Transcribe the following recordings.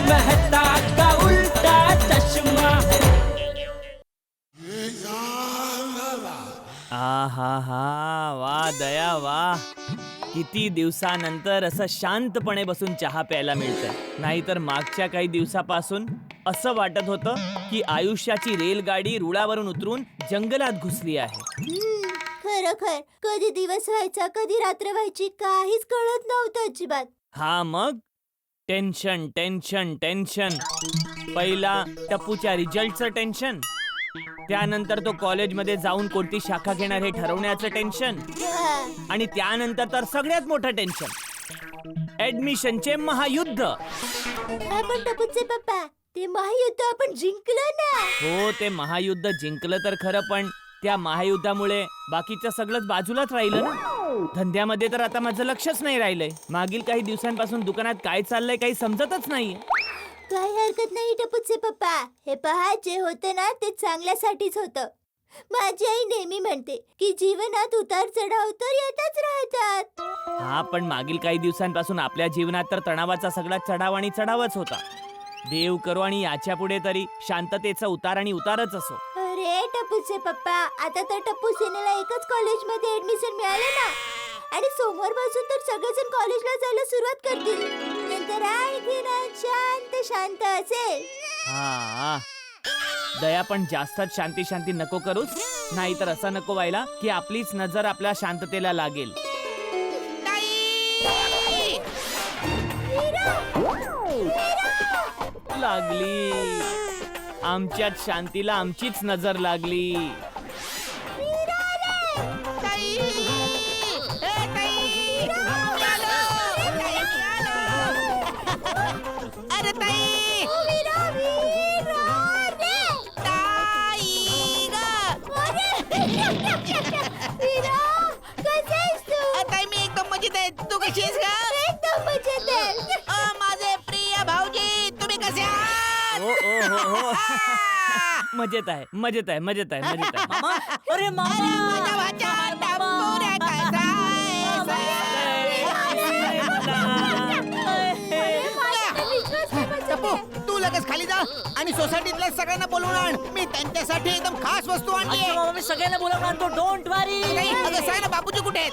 मेहता का उल्टा चष्मा. हा वा दया वा. किती दिवसानंतर असं शांतपणे बसून चहा प्यायला मिळतंय. नाहीतर मागच्या काही दिवसापासून असं वाटत होतं की आयुष्याची रेलगाडी रुळावरून उतरून जंगलात घुसली आहे. खरोखर कधी दिवस व्हायचा कधी रात्र व्हायची काहीच कळत नव्हतं अजिबात. हा मग टेन्शन टेन्शन टेन्शन. पहिला टप्पूच्या रिझल्टचं टेन्शन, त्यानंतर तो कॉलेजमध्ये जाऊन कोणती शाखा घेणार हे ठरवण्याचं टेन्शन, आणि त्यानंतर तर सगळ्यात मोठं टेन्शन ऍडमिशनचे महायुद्ध. आपण टपूचे पप्पा ते महायुद्ध आपण जिंकलं ना. हो, ते महायुद्ध जिंकलं तर खरं, पण त्या महायुद्धामुळे बाकीचं सगळंच बाजूलाच राहिलं ना. धंद्यामध्ये तर आता माझं लक्षच नाही राहिलंय. मागील काही दिवसांपासून दुकानात काय चाललंय काही समजतच नाहीये. काही हरकत नाही टपूचे पप्पा. हे पहा, जे होतं ना ते चांगल्यासाठीच होतं. माझी आई नेहमी म्हणते की जीवनात उतार चढाव तर येतच राहतात. हा, पण मागील काही दिवसांपासून आपल्या जीवनात तर तणावाचा सगळा चढाव आणि चढावच होता. देव करो आणि याच्या पुढे तरी शांततेचा उतार आणि उतारच असो. अरे टपूचे पप्पा, आता तर टप्पू सेनेला एकच कॉलेजमध्ये ऍडमिशन मिळालं ना, आणि सोमवारपासून तर सगळेजण कॉलेजला जायला सुरुवात करतील. नंतर आणखी शांत शांत असेल. हा दया, पण जास्तच शांती शांती नको करूस. नाहीतर असं नको व्हायला की आपलीच नजर आपल्या शांततेला लागेल. लागली आमच्यात शांतीला आमचीच नजर लागली. अरे ताई, ताई मी एकदम मजेत आहे. तू कशी आहेस का? एकदम मजेत आहे. माझे प्रिय भाऊजी, तुम्ही कसे आहात? हो मजेत आहे मजेत आहे मजेत आहे मजेत आहे. मामा, अरे मामा, माझ्या भाच्या टप्पूऱ्या कसा टप्पू, तू लगेच खाली जा आणि सोसायटीतल्या सगळ्यांना बोलवून आण. मी त्यांच्यासाठी एकदम खास वस्तू आणली अच्छा मामा, मी सगळ्यांना बोलावून आणतो. डोंट वरी. आहे. बापूजी कुठे आहेत?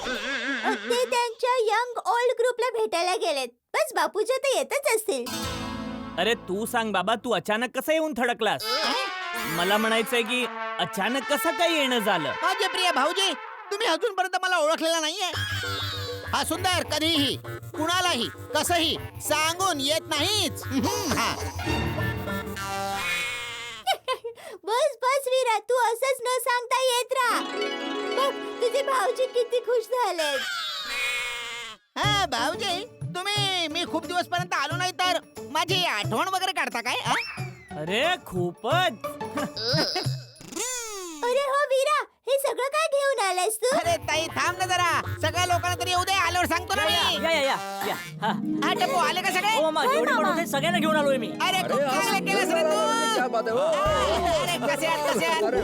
ते त्यांच्या यंग ओल्ड ग्रुपला भेटायला गेलेत. बस बापूच्या तर येतच असतील. अरे तू सांग बाबा, तू अचानक कसं येऊन थडकलास? मला म्हणायचंय की अचानक कसं काय येणं झालं? माझे प्रिय भाऊजी, तुम्ही अजूनपर्यंत मला ओळखलेला नाहीये. हा सुंदर कधीही कुणालाही कसंही सांगून येत नाहीच. हा. बस बस वीरा, तू असंच न सांगता येत राहा. बघ तुझे भाऊजी किती खुश झालेत. हा भाऊजी, तुम्ही मी खूप दिवस पर्यंत आलो नाही तर माझी आठवण वगैरे काढता काय? अरे खूपच. अरे हो वीरा, हे सगळं काय घेऊन आलायस तू? अरे ताई थांब ना जरा, सगळ्या लोकांना तरी येऊ दे, आल्यावर सांगतो ना मी. या. हा. हा टप्पू, आले का सगळे? हो मामा, जेवढे पण होते सगळ्यांना घेऊन आलोय मी. अरे खूप चांगलं केलंस रे तू. अरे कसे आहात, कसे आहात? अरे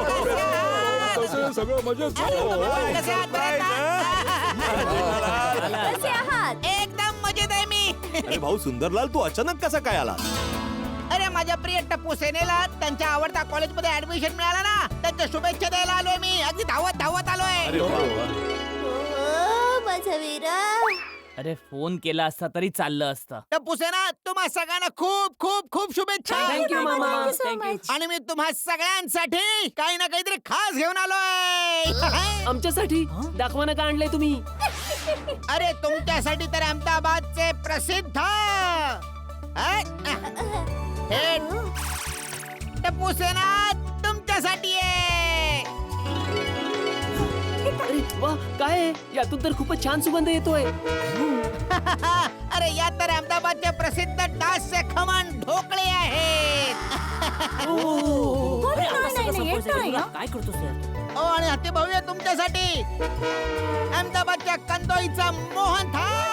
कसे आहात? सगळं मजेत. कसे आहात बरं आता? कसे आहात? एकदम मजेत आहे मी. अरे भाऊ सुंदरलाल, तू अचानक कसा काय आला? अरे माझ्या प्रिय टप्पू सेनेला त्यांच्या आवडत्या कॉलेजमध्ये ऍडमिशन मिळालं ना, त्यांच्या शुभेच्छा द्यायला आलोय मी. अगदी धावत धावत आलोय. अरे वा वा. हो माझा वीरा. अरे फोन केला असता तरी चाललं असतं. टप्पू सेना, तुम्हा सगळ्यांना खूप खूप खूप शुभेच्छा. थँक्यू मामा. Thank you so thank you. much. आणि मी तुम्हा सगळ्यांसाठी काही ना काहीतरी खास घेऊन आलोय. आमच्यासाठी दाखवाना का आणलंय तुम्ही? अरे तुमच्यासाठी तर अहमदाबादचे प्रसिद्ध हे टप्पू सेना तुमच्यासाठी आहे. अरे वा, काय आहे? यातून तर खूपच छान सुगंध येतोय. अरे या तर अहमदाबादचे प्रसिद्ध डासचे खमण ढोकळे आहेत. अरे, असं कसं बोलतोय? काय करतोस यार? आणि अति भव्य तुमच्यासाठी अहमदाबादच्या कंदोईचा मोहन थाळ.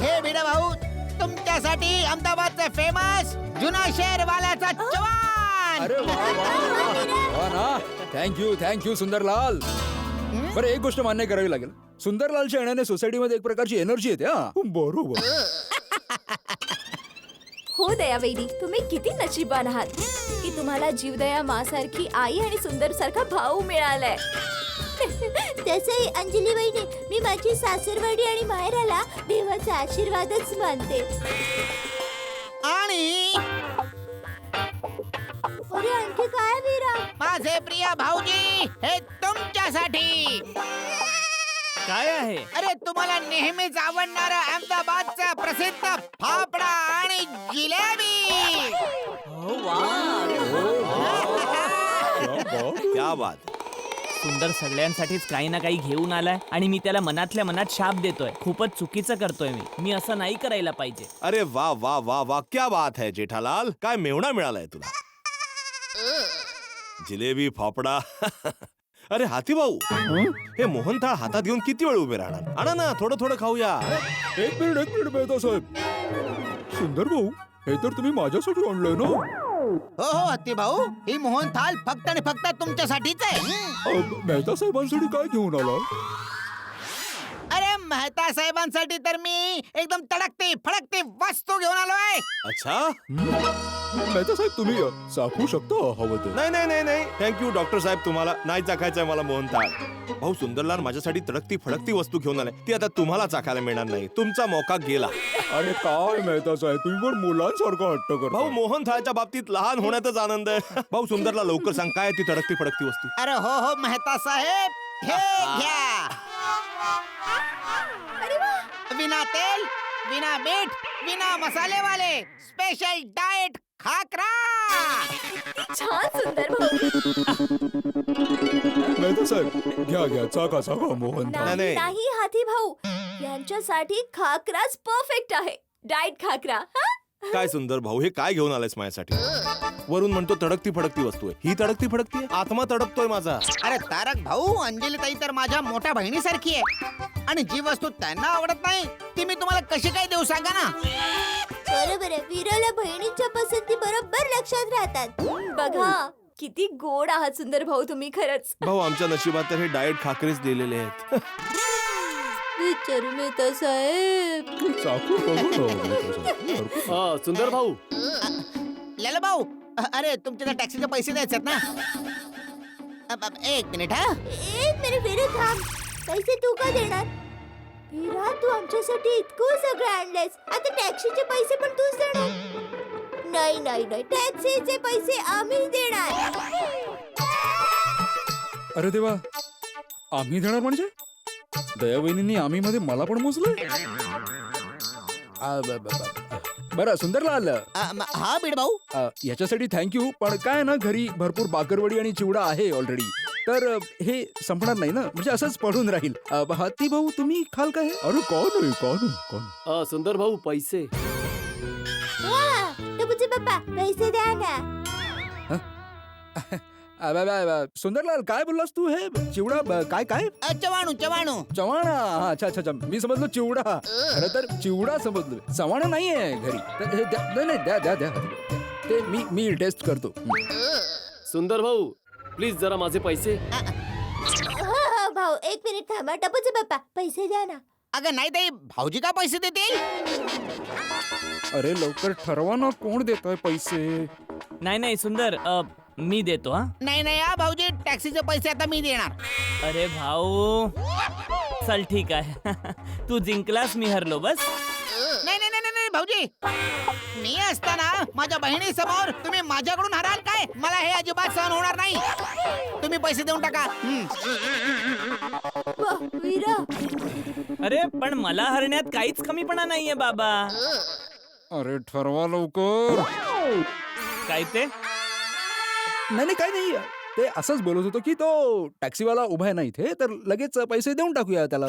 हे भिडा भाऊ, तुमच्यासाठी अहमदाबादचे फेमस जुना शहर वाल्याचा जवान. अरे वा ना. थँक्यू सुंदरलाल. बरं, एक गोष्ट मान्य करावी लागेल. सुंदरलालच्या येण्याने सोसायटीमध्ये एक प्रकारची एनर्जी येते हा बरोबर. हो दयावैदी, तुम्ही किती नशीबवान आहात की तुम्हाला जीवदया मासारखी आई आणि सुंदर सारखा भाऊ मिळालाय. तसंही अंजली वहिनी, मी माझी सासरवाडी आणि माहेराला देवाचा आशीर्वादच मानते. आणि अरे आणखी काय वीरा? माझे प्रिय भाऊजी, हे तुमच्यासाठी. काय आहे? अरे तुम्हाला नेहमीच आवडणार अहमदाबादचा प्रसिद्ध फाफडा आणि जिलेबी. हो वा क्या बात. सुंदर सगळ्यांसाठीच काही ना काही घेऊन आलाय आणि मी त्याला मनातल्या मनात शाप देतोय. खूपच चुकीचं करतोय मी असं नाही करायला पाहिजे. अरे वा वा वा वा, क्या बात है जेठालाल. काय मेवणा मिळालाय तुला. जिलेबी फाफडा. अरे हाती भाऊ, हे मोहनथाळ हातात घेऊन किती वेळ उभे राहणार. आणा ना, थोडं थोडं खाऊया. एक मिनिट मेहता साहेब. सुंदर भाऊ, हे तर तुम्ही माझ्यासाठी आणलंय ना. हो हो हत्ती भाऊ, ही मोहनथाल फक्त आणि फक्त तुमच्यासाठीच आहे. मेहता साहेबांसाठी काय घेऊन आला? अरे मेहता साहेबांसाठी तर मी एकदम तडकती फडकती वस्तू घेऊन आलोय. अच्छा. मेहता साहेब तुम्ही चाखू शकता हवं तर. नाही नाही नाही नाही, थँक्यू डॉक्टर साहेब. तुम्हाला नाही चाखायचंय मला मोहनथाळ. भाऊ सुंदरलाल माझ्यासाठी तडकती फडकती वस्तू घेऊन आलाय. ती आता तुम्हाला चाखायला मिळणार नाही. तुमचा मौका गेला. अरे काय मेहता साहेब, तुम्ही पण मुलांसारखा हट्ट भाऊ करता. मोहनथाळच्या बाबतीत लहान होण्यातच आनंद आहे. भाऊ सुंदरला लवकर सांग, काय आहे ती तडकती फडकती वस्तू. अरे हो हो मेहता साहेब, हे घ्या. विना तेल, विना मीठ, विना मसाले वाले स्पेशल डाएट खाकरा. छान सुंदर भाऊ. मेहता साहेब घ्या घ्या, चाका चाका मोहन. नाही नाही. नाही हाती भाऊ, यांच्यासाठी खाकराच परफेक्ट आहे. डाएट खाकरा. हा? काय सुंदर भाऊ, हे काय घेऊन आलायस माझ्यासाठी. वरून म्हणतो तडकती फडकती वस्तू आहे. ही तडकती फडकती आहे. आत्मा तडकतोय माझा. अरे तारक भाऊ, अंजली ताई तर माझ्या मोठ्या बहिणीसारखी आहे. आणि जी वस्तू त्यांना आवडत नाही ती मी तुम्हाला कशी काय देऊ सांगा ना. बरोबर आहे, वीराला बहिणींच्या पसंती बरोबर लक्षात राहतात. बघा किती गोड आहात सुंदर भाऊ तुम्ही खरंच. भाऊ आमच्या नशिबात तर हे डाएट खाकरेच दिलेले आहेत. विचारू मेहता साहेब. चाकू बघू ना मेहता साहेब. सुंदर भाऊ, लला भाऊ, अरे तुमचे तर टॅक्सीचे पैसे द्यायचे ना. एक मिनिट हा. एक मिनिट वीरा थांब. पैसे तू का देणार? वीरा तू आमच्यासाठी इतकं सगळं आणलंयस, आता टॅक्सीचे पैसे पण तूच देणार? नाही नाही नाही, टॅक्सीचे पैसे आम्ही देणार. अरे देवा, आम्ही देणार म्हणजे? दयावहिनींनी आम्ही मध्ये मला पण मोजलंय. बरं सुंदरलाल, हा बीड भाऊ. याच्यासाठी थँक्यू. पण काय ना, घरी भरपूर बाकरवडी आणि चिवडा आहे ऑलरेडी, तर हे संपणार नाही ना, म्हणजे असंच पडून राहील. हाती भाऊ तुम्ही खाल का हे? अरे कोण कोण. सुंदर भाऊ पैसे. वा, टपूचे पप्पा पैसे द्या ना. सुंदरलाल काय बोललास तू? हे चिवडा काय काय? चवाणू चवाणू. चवाणा. हा, अच्छा अच्छा अच्छा, मी समजलो चिवडा. खरं तर चिवडा समजलो, चवाणा नाहीये घरी. तर हे नाही नाही, द्या द्या द्या. ते मी टेस्ट करतो. सुंदर भाऊ प्लीज जरा माझे पैसे. हा भाऊ एक मिनिट थांबा. टपूचे पप्पा पैसे द्या ना. अगं नाही ताई, भाऊजी का पैसे देतील? अरे लवकर ठरवा ना, कोण देतोय पैसे? नाही नाही सुंदर, मी देतो. हा नाही नाही हा भाऊजी, टॅक्सीचे पैसे आता मी देणार. अरे भाऊ चल ठीक आहे. तू जिंकलास, मी हरलो. बस नाही नाही नाही नाही भाऊजी, मी असताना माझ्या बहिणी समोर तुम्ही माझ्याकडून हराल काय? मला हे अजिबात सहन होणार नाही. तुम्ही पैसे देऊन टाका. वा, वीरा अरे पण मला हरण्यात काहीच कमीपणा नाहीये बाबा. अरे ठरवा लवकर. काय ते? नाही नाही, काय नाही. ते असंच बोलत होतो की तो टॅक्सीवाला उभा आहे ना इथे, तर लगेच पैसे देऊन टाकूया त्याला.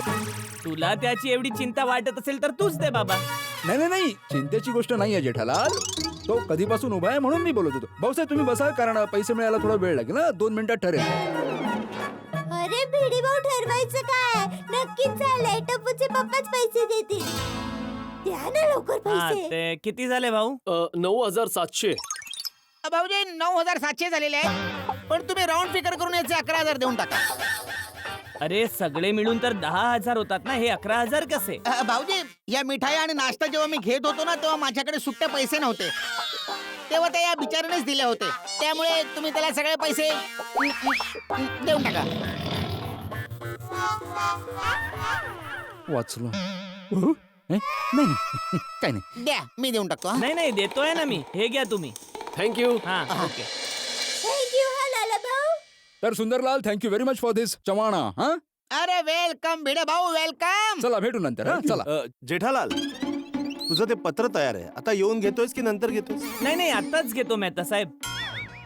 तुला त्याची एवढी चिंता वाटत असेल तर तूच दे बाबा. नाही नाही नाही, चिंतेची गोष्ट नाहीये जेठालाल. तो कधीपासून उभा आहे म्हणून मी बोलत होतो. भाऊसाहेब तुम्ही बसा, कारण पैसे मिळायला थोडा वेळ लागेल ना. 2 मिनिटात ठरेल. अरे भिडी भाऊ, ठरवायचं काय? नक्कीच झालंय, टपूचे पप्पाच पैसे देतील. द्या ना लवकर हा, पैसे. ते किती झाले भाऊ? 9,700. भाऊजी 9,700 झालेले आहे, पण तुम्ही राऊंड फिगर करून याचे 11,000 देऊन टाका. अरे सगळे मिळून तर 10,000 होतात ना, हे 11,000 कसे? भाऊजी, या मिठाई आणि नाश्ता जेव्हा मी घेत होतो ना तेव्हा माझ्याकडे सुट्टे पैसे नव्हते. तेव्हा ते या बिचाऱ्यानेच दिले होते. त्यामुळे तुम्ही त्याला सगळे पैसे देऊन टाका. वाचलो. नाही नाही काय नाही. द्या, मी देऊन टाकतो. हा. नाही नाही, देतोय ना मी. हे घ्या तुम्ही. थँक्यू. हा ओके. थँक्यू हा लाला भाऊ. तर Sundarlal, thank you very much for this चवाणा. हा अरे वेलकम भिडे भाऊ, वेलकम. चला भेटू नंतर. हा चला. जेठालाल, तुझं ते पत्र तयार आहे. आता येऊन घेतोयस की नंतर घेतोयस? नाही नाही, आताच घेतो मेहता साहेब.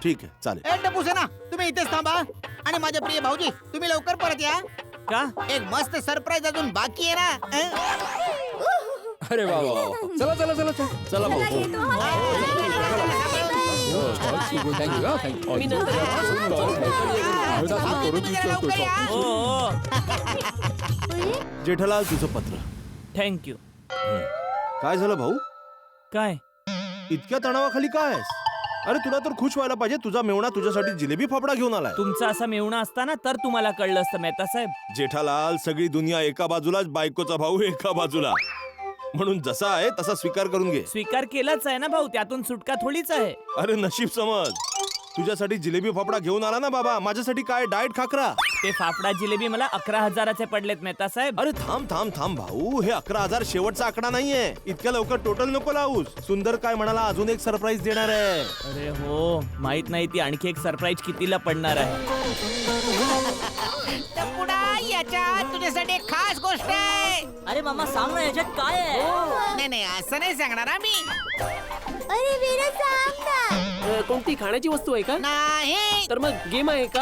ठीक आहे, चालेल. ए टपूसेना, तुम्ही इथेच थांबा. आणि माझे प्रिय भाऊजी, तुम्ही लवकर परत या. का? एक मस्त सरप्राईज अजून बाकी आहे ना. अरे वा वा वा. चला चला चला चला. चला भाऊ. येतो हा. थँक्यू. थँक्यू. मी नंतर ओ ओ, जेठालाल, तुझं पत्र. थँक्यू. काय झालं भाऊ? काय? इतक्या तणावाखाली काय आहेस? अरे तुला तर खुश व्हायला पाहिजे. तुझा मेवणा तुझ्यासाठी जिलेबी फाफडा घेऊन आलाय. तुमचा असा मेवणा असताना तर तुम्हाला कळलं असतं मेहता साहेब. जेठालाल, सगळी दुनिया एका बाजूला, बायकोचा भाऊ एका बाजूला. म्हणून जसा आहे तसा स्वीकार करून घे. स्वीकार केलाच आहे ना भाऊ, त्यातून सुटका थोडीच आहे. अरे नशीब समज. तुझ्यासाठी जिलेबी फाफडा घेऊन आला ना बाबा. माझ्यासाठी काय डाएट खाकरा. ते फाफडा जिलेबी मला 11,000चे पडलेत मेहता साहेब. अरे थांब थांब थांब भाऊ, हे 11,000 शेवटचा आकडा नाहीये. इतक्या लवकर टोटल नको लावूस. सुंदर काय म्हणाला, अजून एक सरप्राईज देणार आहे. अरे हो, माहित नाही ती आणखी एक सरप्राईज कितीला पडणार आहे. टपुडा, याच्यात तुझ्यासाठी एक खास गोष्ट आहे. अरे मामा सांग ना, याच्यात काय आहे? नाही नाही, असं नाही सांगणार आम्ही. अरे वीरा सांग ना. कोणती खाण्याची वस्तू आहे का? नाही. तर मग गेम आहे का?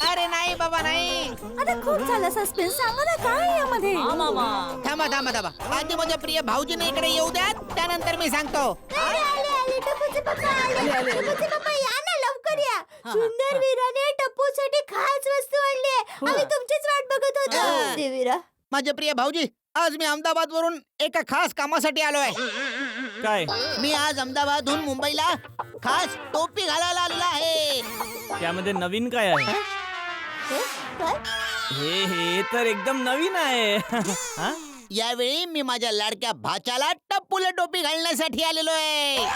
अरे नाही बाबा, नाही. आता खूप झाला सस्पेन्स. सांगा ना काय आहे यामध्ये. हा मामा. थांबा थांबा थांबा. आधी माझ्या प्रिय भाऊजीने इकडे येऊ द्या, त्यानंतर मी सांगतो. आले आले आले टप्पूचे पप्पा आले. टप्पूचे पप्पा या ना, लवकर या. सुंदर वीराने टप्पूसाठी खास वस्तू आणली आहे. आम्ही तुमचीच वाट बघत होतो. दे वीरा. माझे प्रिय भाऊजी, आज मी अहमदाबाद वरून एका खास कामासाठी आलोय. काय? मी आज अहमदाबादहून मुंबईला खास टोपी घालायला आलेला आहे. त्यामध्ये नवीन काय आहे? काय? हे तर एकदम नवीन आहे. हा? यावेळी मी माझ्या लाडक्या भाच्याला टप्पूला टोपी घालण्यासाठी आलेलो आहे.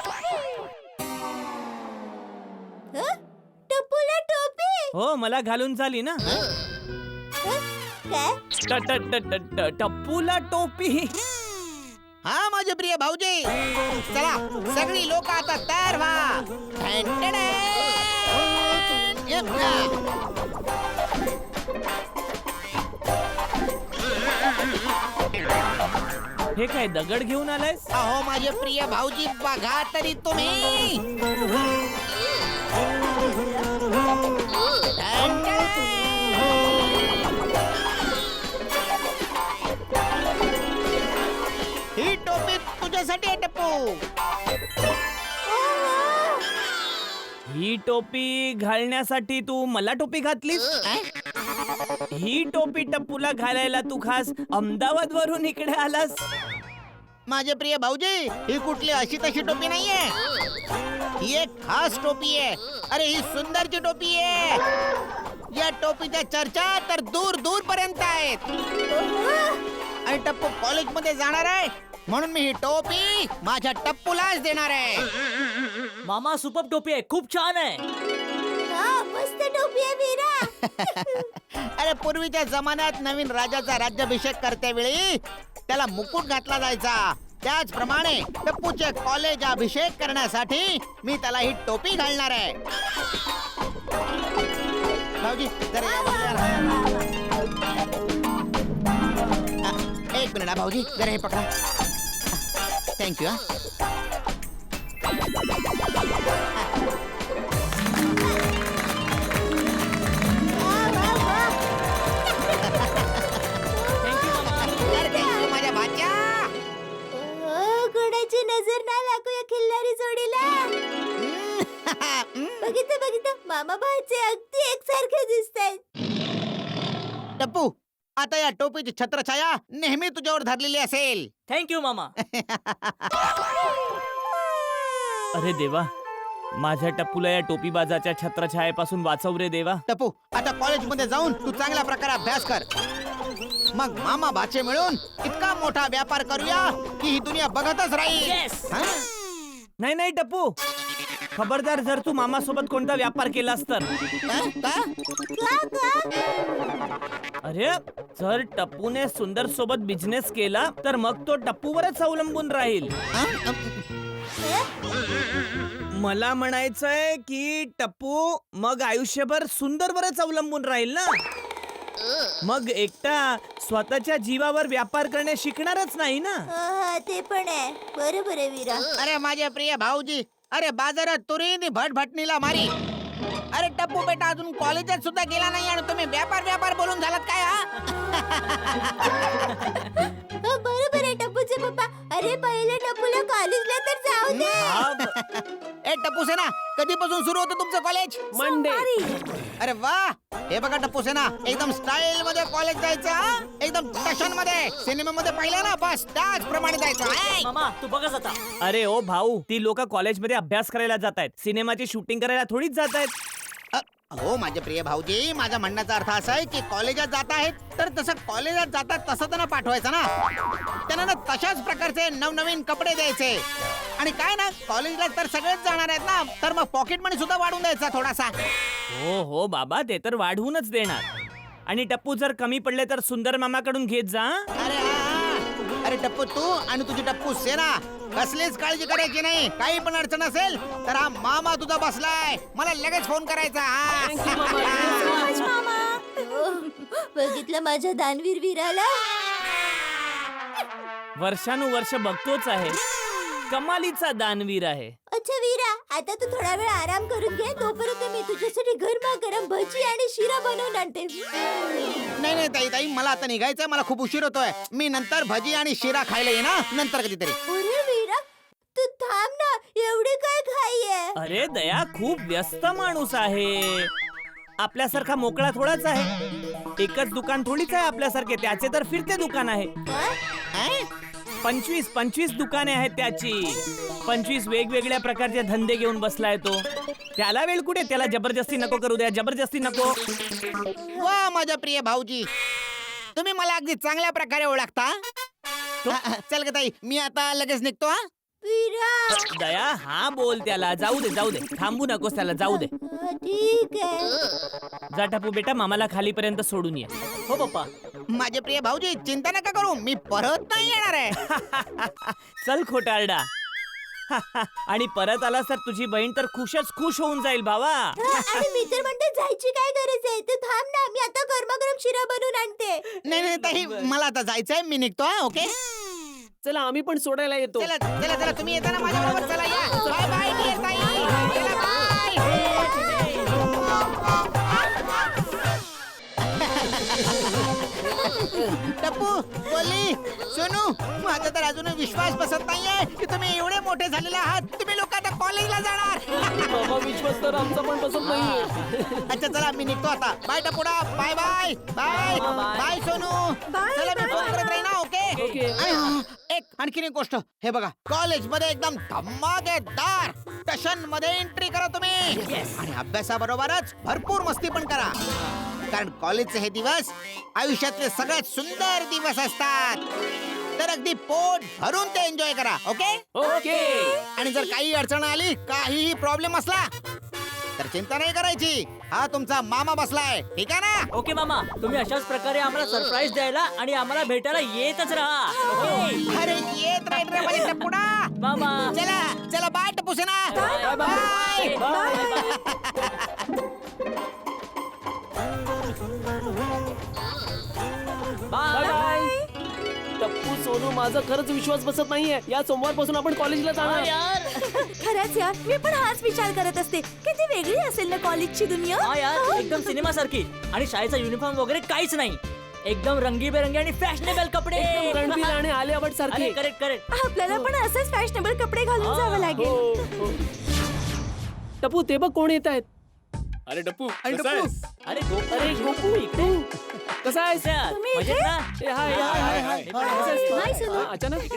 टप्पूला टोपी. हो, मला घालून झाली ना. काय? टप्पूला टोपी. हा माझे प्रिय भाऊजी, चला सगळी लोक आता तयार व्हा. हे काय दगड घेऊन आलायस? अहो माझे प्रिय भाऊजी, बघा तरी तुम्ही. ही टोपी तुझ्यासाठी आहे टप्पू. ही टोपी घालण्यासाठी तू मला टोपी घातलीस? ही टोपी टप्पूला घालायला तू खास अहमदाबाद वरून इकडे आलास? माझे प्रिय भाऊजी, ही कुठली अशी तशी टोपी नाहीये. ही एक खास टोपी आहे. अरे ही सुंदरची टोपी आहे. या टोपीच्या चर्चा तर दूर दूर पर्यंत आहेत. आणि टप्पू कॉलेज मध्ये जाणार आहे, म्हणून मी ही टोपी माझ्या टप्पूलाच देणार आहे. मामा सुपर टोपी आहे, खूप छान आहे. हा, मस्त टोपी आहे वीरा. अरे पूर्वीच्या जमान्यात नवीन राजाचा राज्याभिषेक करतेवेळी त्याला मुकुट घातला जायचा. त्याचप्रमाणे टप्पूचे कॉलेज अभिषेक करण्यासाठी मी त्याला ही टोपी घालणार आहे. भाऊजी जरा या बाजूला. एक मिनिट भाऊजी, जरा हे पकडा. थँक्यू. माझ्या भाच्या. कोणाची नजर ना लागू या खिल्लारी जोडीला. बघितलं बघितलं, मामा भाचे अगदी एकसारखे दिसतायत. टप्पू, आता या टोपीची छत्रछाया नेहमी तुझ्यावर धरलेली असेल. थँक्यू मामा. अरे देवा, माझ्या टप्पूला या टोपीबाजाच्या छत्रछायेपासून वाचव रे देवा. टप्पू आता कॉलेजमध्ये जाऊन तू चांगल्या प्रकारे अभ्यास कर. मग मामा भाचे मिळून इतका मोठा व्यापार करूया की ही दुनिया बघतच राहील. Yes. हा? नाही नाही टप्पू, खबरदार जर तू मामा सोबत कोणता व्यापार केलास तर. का? अरे जर टप्पूने सुंदर सोबत बिझनेस केला तर मग तो टप्पूवरच अवलंबून राहील. हा? मला म्हणायचंय की टप्पू मग आयुष्यभर सुंदरवरच अवलंबून राहील ना. मग एकटा स्वतःच्या जीवावर व्यापार करणे शिकणारच नाही ना. ते पण आहे. बरोबर आहे वीरा. अरे माझे प्रिय भाऊजी, अरे बाजारात तुरीने भटभटणीला मारी. अरे टप्पू बेटा अजून कॉलेजात सुद्धा गेला नाही आणि तुम्ही व्यापार व्यापार बोलून झालात काय? बरोबर आहे टप्पूचे पप्पा. अरे पहिले टप्पूला कॉलेजला तर जाऊ दे. ए टप्पू सेना, कधीपासून सुरू होतं तुमचं कॉलेज? मंडे. अरे वा, हे बघा टप्पू सेना, एकदम स्टाईल मध्ये कॉलेज जायचं हा? एकदम फॅशन मध्ये. सिनेमामध्ये पाहिलं ना, बस त्याच प्रमाणे जायचं. ऐ! मामा तू बघच आता. अरे ओ भाऊ, ती लोक कॉलेजमध्ये अभ्यास करायला जात आहेत, सिनेमाची शूटिंग करायला थोडीच जात आहेत. हो माझे प्रिय भाऊजी, माझा म्हणण्याचा अर्थ असा आहे की कॉलेजात जात आहेत तर तसं कॉलेजात जातात तसं त्यांना पाठवायचं ना. त्यांना ना तशाच प्रकारचे नवनवीन कपडे द्यायचे. आणि काय ना, कॉलेजला तर सगळेच जाणार आहेत ना, तर मग पॉकेट मनी सुद्धा वाढवून द्यायचा थोडासा. हो हो बाबा, ते तर वाढवूनच देणार. आणि टप्पू जर कमी पडले तर सुंदर मामाकडून घेत जा. अरे अरे टप्पू, तू आणि तुझी टप्पू सेना कसलीच काळजी करायची नाही. काही पण अडचण असेल तर हा मामा तुझा बसलाय, मला लगेच फोन करायचा. बघितलं माझ्या दानवीर वीराला. वर्षानुवर्ष बघतोच आहे, कमालीचा दानवीर आहे. अच्छा वीरा, आता तू थोडा वेळ आराम करून घे. तोपर्यंत मी तुझ्यासाठी गरमागरम भजी आणि शिरा बनवून आणते. नाही नाही ताई ताई, मला आता निघायचंय, मला खूप उशीर होतोय. मी नंतर भजी आणि शिरा खायला ये ना, नंतर कधीतरी. अरे वीरा, तू थांब ना. एवढी काय घाई आहे? अरे दया खूप व्यस्त माणूस आहे, आपल्यासारखा मोकळा थोडाच आहे. एकच दुकान थोडीच आहे आपल्यासारखे, त्याचे तर फिरते दुकान आहे. ऐ? 25 दुकाने आहेत त्याची. 25 वेगवेगळ्या प्रकारचे धंदे घेऊन बसलाय तो. त्याला वेळ कुठे? त्याला जबरदस्ती नको करू द्या, जबरदस्ती नको. वा माझ्या प्रिय भाऊजी, तुम्ही मला अगदी चांगल्या प्रकारे ओळखता. चल ग ताई, मी आता लगेच निघतो. हा वीरा, दया हा बोल त्याला, जाऊ दे जाऊ दे, थांबू नकोस त्याला, जाऊ दे. ठीक आहे. जा टप्पू बेटा, मामाला खालीपर्यंत सोडून ये. हो पप्पा. माझे प्रिय भाऊजी, चिंता नका करू, मी परत नाही येणार आहे. चल खोटारडा. आणि परत आलास तर तुझी बहीण तर खुशच खुश होऊन जाईल भावा. आणि मी तर म्हणते जायची काय गरज आहे? तू थांब ना, मी आता गरमागरम शिरा बनवून आणते. नाही नाही ताई, मला आता जायचंय, मी निघतो. हा ओके, चला आम्ही पण सोडायला येतो. चला चला चला, तुम्ही येता ना माझ्या बरोबर? चला या. बाय बाय डिअर ताई. चला, बाय. टप्पू, बोली, सोनू, माझा तर अजून विश्वास बसत नाहीये की तुम्ही एवढे मोठे झालेले आहात. तुम्ही लोक आता कॉलेजला जाणार. बाबा विश्वास तर आमचा पण बसत नाहीये. अच्छा चला, मी निघतो आता. Bye Tapuda, bye bye bye bye Sonu. चला, मी फोन करत राहीन ना. Okay okay. आणि हा, आणखीन एक गोष्ट, हे बघा, कॉलेज मध्ये एकदम धमाकेदार फॅशन मध्ये एंट्री करा तुम्ही. आणि अभ्यासाबरोबरच भरपूर मस्ती पण करा, कारण कॉलेजचे हे दिवस आयुष्यातले सगळ्यात सुंदर दिवस असतात. तर अगदी पोट भरून ते एन्जॉय करा. Okay okay. आणि जर काही अडचण आली, काहीही प्रॉब्लेम असला तर चिंता नाही करायची. हा तुमचा मामा बसलाय, ठीक आहे ना? ओके मामा, तुम्ही अशाच प्रकारे आम्हाला सरप्राईज द्यायला आणि आम्हाला भेटायला येतच राहा. ओके अरे येत राहील रे माझे टपुडा. मामा. चला चला, bye Tappu Sena. Bye bye. Bye bye. Tappu Sonu, माझा खरंच विश्वास बसत नाहीये. या सोमवारपासून आपण कॉलेजला जाणार. यार. खरंच यार, मी पण हाच विचार करत असते. किती वेगळी असेल ना कॉलेजची दुनिया. हा यार, एकदम सिनेमा सारखी. आणि शाळेचा युनिफॉर्म वगैरे काहीच नाही. एकदम रंगीबेरंगी आणि फॅशनेबल कपडे. रणबीर आणि आलिया भट सारखे. Correct correct. आपल्याला पण असेच फॅशनेबल कपडे घालून जावं लागेल. हो. टप्पू, ते बघ कोण येत आहेत. अरे टप्पू, आणि कसा टप्पू, आहेस? अरे गोपू, अरे गोपू, इकडे. कसा आहेस मजेत ना? ए, हाय हाय हाय हाय मी पण आहे. हा, अचानक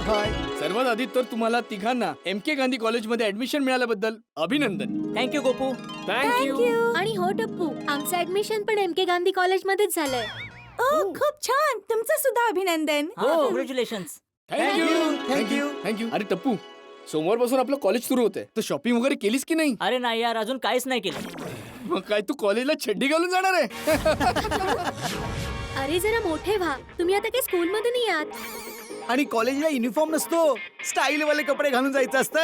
हाय सर्वात आधी तर तुम्हाला तिघांना MK गांधी कॉलेजमध्ये ऍडमिशन मिळाल्याबद्दल अभिनंदन. थँक्यू गोपू. थँक्यू. आणि हो टप्पू, आमचं ऍडमिशन पण MK गांधी कॉलेजमध्येच झालंय. खूप छान. तुमचं सुद्धा अभिनंदन. कॉंग्रॅच्युलेशन. थँक्यू. अरे टप्पू, सोमवारपासून आपलं कॉलेज सुरू होतंय, तर शॉपिंग वगैरे केलीस की नाही? अरे नाही यार, अजून काहीच नाही केलं. मग काय तू कॉलेजला छड्डी घालून जाणार आहे? अरे जरा मोठे व्हा, तुम्ही आता काही स्कूल मध्ये नाही आहात. आणि कॉलेजला युनिफॉर्म नसतो, स्टाईल वाले कपडे घालून जायचं असतं.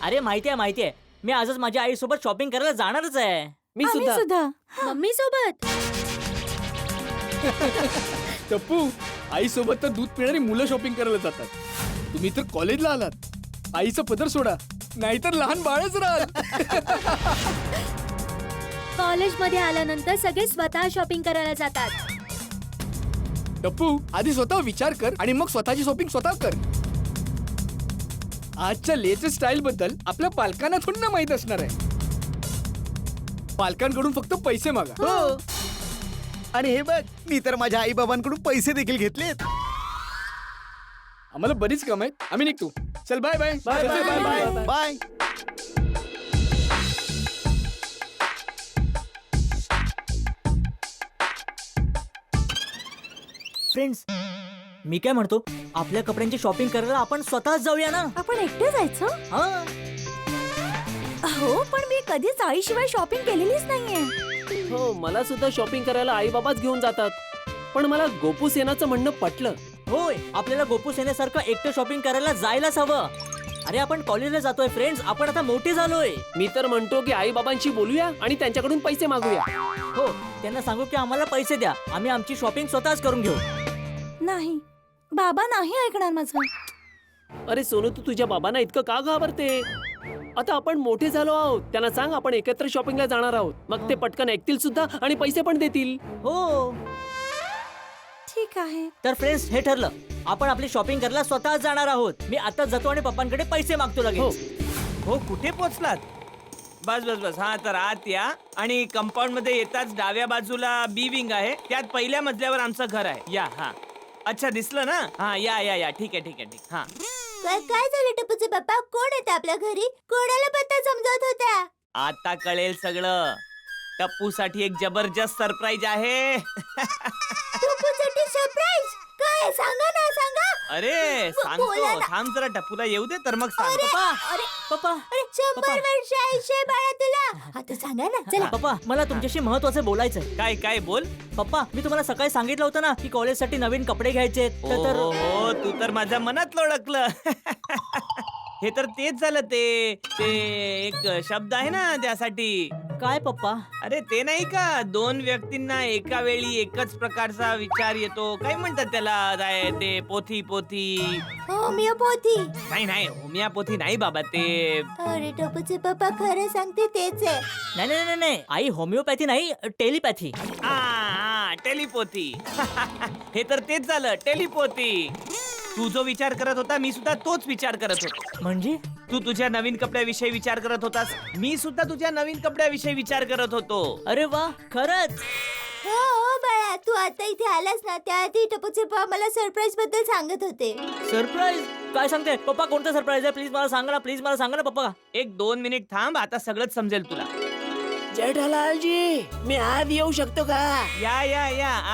अरे माहितीये, मी आजच माझ्या आईसोबत शॉपिंग करायला जाणारच आहे. मी सुद्धा मम्मी सोबत. टप्पू, आई सोबत तर दूध पिणारी मुलं शॉपिंग करायला जातात. तुम्ही तर कॉलेजला आलात, आईचा पदर सोडा, नाहीतर लहान बाळच राहाल. कॉलेजमध्ये आल्यानंतर सगळे स्वतः शॉपिंग करायला जातात. टप्पू, आधी स्वतः विचार कर आणि मग स्वतःची शॉपिंग स्वतः कर. आजच्या लेटेस्ट स्टाईल बद्दल आपल्या पालकांना थोडी ना माहित असणार आहे. पालकांकडून फक्त पैसे मागा. हो. आणि हे बघ, मी तर माझ्या आई बाबांकडून पैसे देखील घेतलेत. आम्हाला बरीच काम आहेत, आम्ही निघतो. चल bye bye. Bye, bye, bye, bye. Bye. Friends, मी काय म्हणतो, आपल्या कपड्यांची शॉपिंग करायला आपण स्वतःच जाऊया ना. आपण एकटे जायचं? हा. हो, पण मी कधीच आईशिवाय शॉपिंग केलेलीच नाहीये. हो, मला सुद्धा शॉपिंग करायला आई बाबाच घेऊन जातात. पण मला गोपू सेनाचं म्हणणं पटलं. होय, आपल्याला गोपू सेनेसारखं एकटं शॉपिंग करायला जायलाच हवं. अरे आपण कॉलेजला जातोय फ्रेंड्स, आपण आता मोठे झालोय. मी तर म्हणतो की आई बाबांशी बोलूया आणि त्यांच्याकडून पैसे मागूया. हो, त्यांना सांगू की आम्हाला पैसे द्या, आम्ही आमची शॉपिंग स्वतःच करून घेऊ. नाही, बाबा नाही ऐकणार माझं. अरे सोनू, तू तुझ्या बाबांना इतकं का घाबरते? आता आपण मोठे झालो आहोत, त्यांना सांग आपण एकत्र शॉपिंगला जाणार आहोत. मग ते पटकन ऐकतील सुद्धा आणि पैसे पण देतील. हो, ठीक आहे. तर फ्रेंड्स, हे ठरलं, आपण आपली शॉपिंग करायला स्वतःच जाणार आहोत. मी आता जातो आणि पप्पांकडे पैसे मागतो लगेच. हो, कुठे पोहोचलात? बस बस बस. हा, तर आत या आणि कंपाऊंड मध्ये येताच डाव्या बाजूला बी विंग आहे, त्यात पहिल्या मजल्यावर आमचं घर आहे. या. हा, अच्छा, दिसलं ना? हा, या. ठीक आहे. हा, काय झालं टप्पूचे पप्पा? कोण येतं आपल्या घरी? कोणाला पत्ता समजवत होत्या? आता कळेल सगळं. टप्पू साठी एक जबरदस्त सरप्राईज आहे. टप्पूसाठी सरप्राईज? काय? सांगा ना, सांगा. अरे बोला सांगतो, ना. थांब जरा, टप्पूला येऊ दे तर मग सांग. अरे पप्पा, अरे 100 वर्ष आयुष्य बाळा तुला. आता सांगा ना, चला. पप्पा, मला तुमच्याशी महत्वाचं बोलायचंय. काय बोल. पप्पा, मी तुम्हाला सकाळी सांगितलं होतं ना की कॉलेजसाठी नवीन कपडे घ्यायचे. हो, तू तर माझ्या मनात ओळखलं. हे तर तेच झालं. ते एक शब्द आहे ना त्यासाठी. काय पप्पा? अरे ते नाही का, दोन व्यक्तींना एका वेळी एकच प्रकारचा विचार येतो, काय म्हणतात त्याला? ते पोथी. होमिओपॅथी. नाही, होमिओपॅथी नाही बाबा, ते अरे टप्पूचे पप्पा खरं सांगते तेच आहे. नाही, आई होमिओपॅथी नाही, टेलिपॅथी. टेलिपोथी. हे तर तेच झालं, टेलिपोथी. तू जो विचार करत होता, मी सुद्धा तोच विचार करत होतो. म्हणजे तू तुझ्या नवीन कपड्याविषयी विचार करत होतास, मी सुद्धा तुझ्या नवीन कपड्याविषयी विचार करत होतो. अरे वा, खरंच. हो बाळा, तू आता इथे आलास ना, त्याआधी टप्पूचे पप्पा मला सरप्राईज बद्दल सांगत होते. सरप्राईज? काय सांगते पप्पा? कोणतं सरप्राईज आहे? प्लीज मला सांगा ना पप्पा. 1-2 मिनिट थांब, आता सगळंच समजेल तुला. जेठालालजी, मी आत येऊ शकतो का? या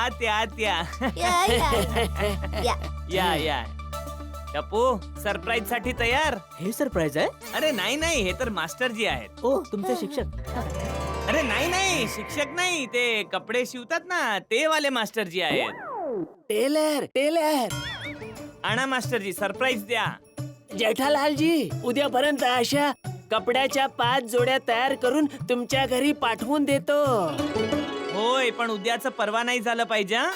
आत या. या. टप्पू, सरप्राईज साठी तयार? हे सरप्राईज आहे? अरे नाही, हे तर मास्टरजी आहेत. ओ, तुमचे शिक्षक? अरे नाही, शिक्षक नाही, ते कपडे शिवतात ना, ते वाले मास्टरजी आहेत. टेलर. आणा मास्टरजी, सरप्राईज द्या. जेठालालजी, उद्यापर्यंत अशा कपड्याच्या 5 जोड्या तयार करून तुमच्या घरी पाठवून देतो. होय, पण उद्याचं परवा नाही झालं पाहिजे. हं?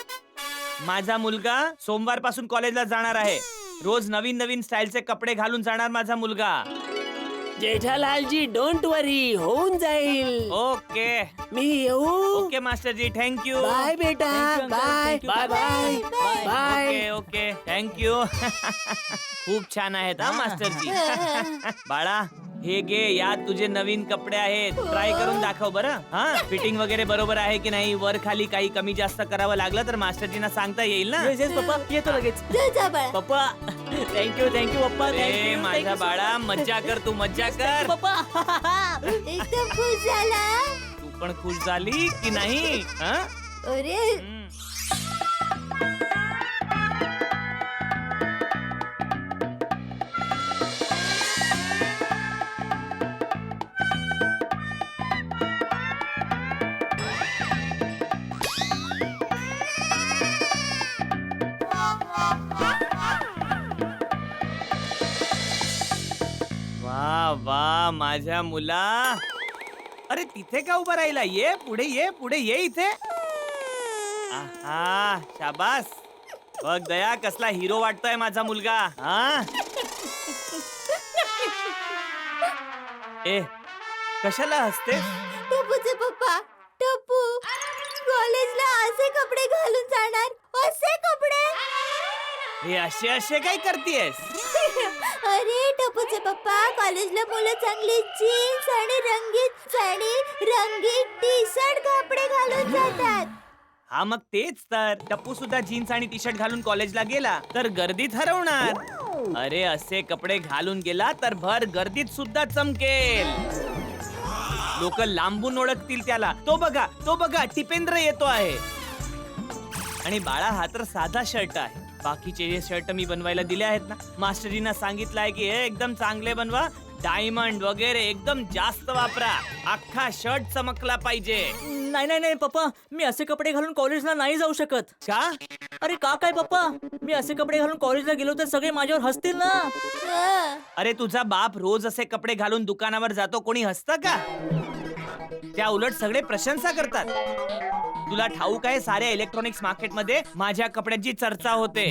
माझा मुलगा सोमवारपासून कॉलेजला जाणार आहे. रोज नवीन स्टाईलचे कपडे घालून जाणार माझा मुलगा. जेठालालजी, डोंट वरी, होऊन जाईल. ओके. मी येऊ. ओके मास्टरजी, थँक्यू. बाय बेटा. Thank you, uncle. Bye Thank you. Bye bye Bye. Bye. Okay, thank you. खूप छान आहेत हा मास्टरजी. बाळा, हे घे, यात तुझे नवीन कपडे आहेत. ट्राय करून दाखव बरं. हा, फिटिंग वगैरे बरोबर आहे की नाही, वर खाली काही कमी जास्त करावं लागलं तर मास्टरजींना सांगता येईल ना. येस येस पप्पा, येतो लगेच. जा बाळा. पप्पा थँक्यू पप्पा. ए thank you, माझ्या thank you. बाळा, मज्जा कर, तू मज्जा कर. पप्पा एकदम खुश झाला. तू पण खुश झाली की नाही? हा? अरे हम्म. वा वा माझ्या मुला. अरे तिथे का उभा राहिला? ये पुढे ये इथे. आहा, शाबास. बघ दया, कसला हिरो वाटतोय माझा मुलगा. हा, ए कशाला हसते? टप्पूचे पप्पा, टप्पू कॉलेजला असे कपडे घालून जाणार. असे कपडे. हे असे असे काय करतेस? अरे टप्पूचे पप्पा, कॉलेजला मुलं चांगली जीन्स आणि रंगीत साडी, रंगीत टी शर्ट कपडे घालून जातात. हा मग तेच तर. टप्पू सुद्धा जीन्स आणि टी शर्ट घालून कॉलेजला गेला तर गर्दीत हरवणार. अरे असे कपडे घालून गेला तर भर गर्दीत सुद्धा चमकेल. लोक लांबून ओळखतील त्याला. तो बघा टिपेंद्र येतो आहे. आणि बाळा, हा तर साधा शर्ट आहे. बाकीचे जे शर्ट मी बनवायला दिले आहेत ना, मास्टरींना सांगितलंय की हे एकदम चांगले बनवा, डायमंड वगैरे एकदम जास्त वापरा, अख्खा शर्ट चमकला पाहिजे. नाही पप्पा, मी असे कपडे घालून कॉलेजला नाही जाऊ शकत. का? अरे का काय पप्पा, मी असे कपडे घालून कॉलेजला गेलो तर सगळे माझ्यावर हसतील ना. हं. अरे तुझा बाप रोज असे कपडे घालून दुकानावर जातो, कोणी हसतं का? त्या उलट सगळे प्रशंसा करतात. तुला ठाऊक आहे, साऱ्या इलेक्ट्रॉनिक्स मार्केटमध्ये माझ्या कपड्यांची चर्चा होते.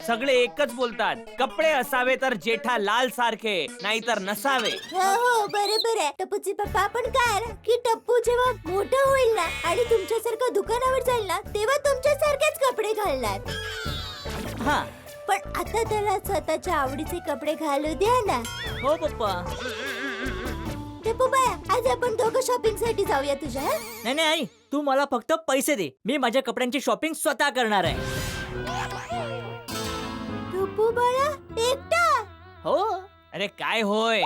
सगळे एकच बोलतात, कपडे असावे तर जेठालाल सारखे, नाहीतर नसावे. हो बरोबर आहे. टप्पूचे पप्पा, आपण काय ना की टप्पू जेव्हा मोठं होईल ना आणि तुमच्यासारखं दुकानावर जाईल ना, तेव्हा तुमच्यासारखेच कपडे घालणार. हा पण आता त्याला स्वतःच्या आवडीचे कपडे घालू द्या ना. हो पप्पा. टप्पू बाया, आज आपण दोघं शॉपिंग साठी जाऊया तुझ्या. हं? नाही आई, तू मला फक्त पैसे दे, मी माझ्या कपड्यांची शॉपिंग स्वतः करणार आहे. टप्पू बाळा, एकटा? हो. अरे काय होय?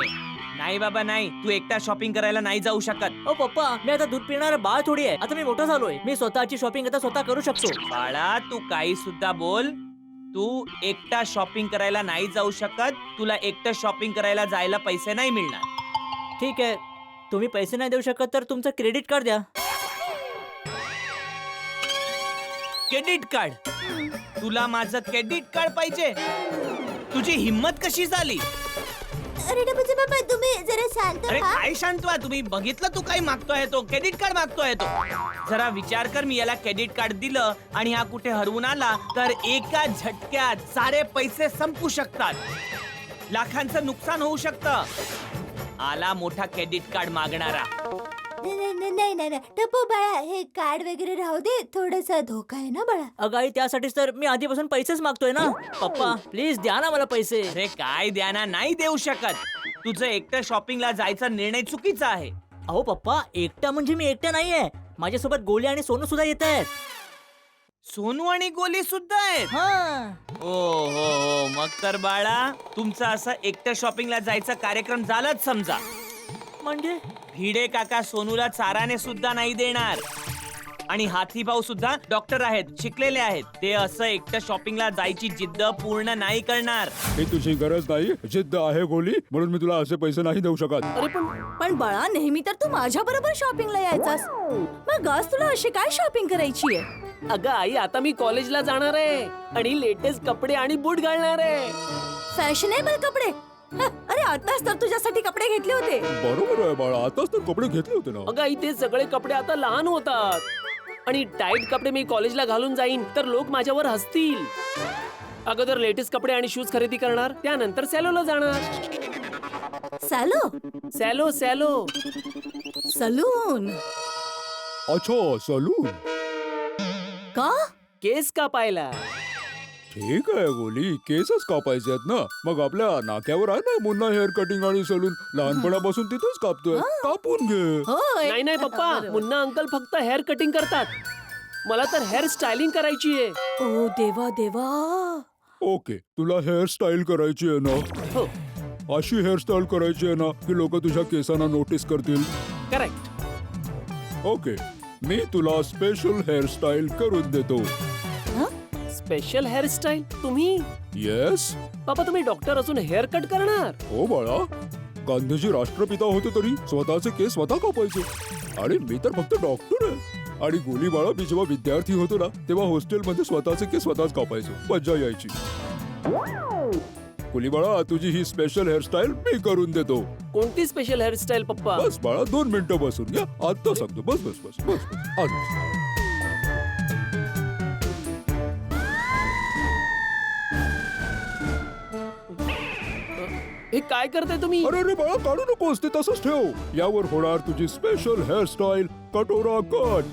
नाही बाबा नाही, तू एकटा शॉपिंग करायला नाही जाऊ शकत. हो पप्पा, मी आता दूध पिणार बाळ थोडी आहे. आता मी मोठा झालोय, मी स्वतःची शॉपिंग आता स्वतः करू शकतो. बाळा, तू काही सुद्धा बोल, तू एकटा शॉपिंग करायला नाही जाऊ शकत. तुला एकटं शॉपिंग करायला जायला पैसे नाही मिळणार. ठीक आहे, तुम्ही पैसे नाही देऊ शकत तर तुमचं क्रेडिट कार्ड द्या. Credit card? तुला माझं क्रेडिट कार्ड पाहिजे? तुझी हिम्मत कशी झाली? अरे टप्पूचे पप्पा, तुम्ही जरा शांत अरे व्हा. काय शांत व्हा तुम्ही. बघितलं तू काय मागतोय? तो क्रेडिट कार्ड मागतोय तो. जरा विचार कर, मी याला क्रेडिट कार्ड दिलं आणि हा कुठे हरवून आला तर एका झटक्यात सारे पैसे संपू शकतात. लाखांचं नुकसान होऊ शकतं. आला मोठा क्रेडिट कार्ड मागणारा. नाही टप्पू बाळा, हे कार्ड वगैरे राहू दे. थोडासा धोका आहे ना बाळा. अगं आई, त्यासाठीच तर मी आधीपासून पैसेच मागतोय ना. पप्पा प्लीज द्या ना मला पैसे. अरे काय द्याना, नाही देऊ शकत. तुझं एकटं शॉपिंगला जायचा निर्णय चुकीचा आहे. अहो पप्पा, एकटा म्हणजे मी एकटा नाहीये, माझ्यासोबत गोली आणि सोनू सुद्धा येत आहेत. सोनू आणि गोली सुद्धा आहेत. हा. हो, मग तर बाळा, तुमचं असं एकटं शॉपिंगला जायचा कार्यक्रम झालाच समजा. म्हणजे भिडे काका सोनूला चाराने सुद्धा नाही देणार. आणि हाथी भाऊ सुद्धा डॉक्टर आहेत, शिकलेले आहेत. ते असं एकटं शॉपिंगला जायची जिद्द पूर्ण नाही करणार. हे तुझी गरज नाही, जिद्द आहे गोली, म्हणून मी तुला असे पैसे नाही देऊ शकत. अरे पण बाळा, नेहमी तर तू माझ्या बरोबर शॉपिंगला यायचास. मग आज तुला अशी काय शॉपिंग करायची आहे? अगं आई, आता मी कॉलेजला जाणार आहे आणि लेटेस्ट कपडे आणि बूट घालणार आहे. फॅशनेबल कपडे? अरे आताच तर तुझ्यासाठी कपडे घेतले होते. बरोबर आहे बाळा, आताच तर कपडे घेतले होते ना. अगं आई, ते सगळे कपडे आता लहान होतात आणि टाईट कपडे मी कॉलेजला घालून जाईन तर लोक माझ्यावर हसतील. अगोदर लेटेस्ट कपडे आणि शूज खरेदी करणार, त्यानंतर सॅलोला जाणार. सॅलो? सॅलो सलून? अच्छा, सलून. का? केस कापायला. ठीक आहे गोली, केसच कापायचे आहेत ना. मग आपल्या नाक्यावर आहे ना मुन्ना हेअर कटिंग आणि सलून, लहानपणापासून तिथेच कापतोय. कापून घे. होय नाही नाही पप्पा, मुन्ना अंकल फक्त हेअर कटिंग करतात. मला तर हेअर स्टायलिंग करायची आहे. ओ देवा देवा. ओके, तुला हेअरस्टाईल करायची आहे ना? हो, अशी हेअरस्टाईल करायची आहे ना की लोक तुझ्या केसांना नोटीस करतील. करेक्ट. ओके, मी तुला स्पेशल हेअरस्टाईल करून देतो. स्पेशल हेअरस्टाईल तुम्ही? येस. पप्पा तुम्ही डॉक्टर असून हेअर कट करणार? हो बाळा, गांधीजी राष्ट्रपिता होते तरी स्वतःचे केस स्वतः कापायचे, आणि मी तर फक्त डॉक्टर आहे. आणि गोली बाळा, मी जेव्हा विद्यार्थी होतो ना तेव्हा हॉस्टेलमध्ये स्वतःचे केस स्वतःच कापायचो. मज्जा यायची. गोली बाळा, तुझी ही स्पेशल हेअरस्टाईल मी करून देतो. कोणती स्पेशल हेअरस्टाईल पप्पा? बस बाळा, 2 मिनिटं बसून घ्या. आता सांगतो. बस बस बस बस बस. आज. हे काय करताय तुम्ही? अरे अरे बाळा, काढू नकोस, ते तसंच ठेव. यावर होणार तुझी स्पेशल हेअरस्टाईल, कटोरा कट.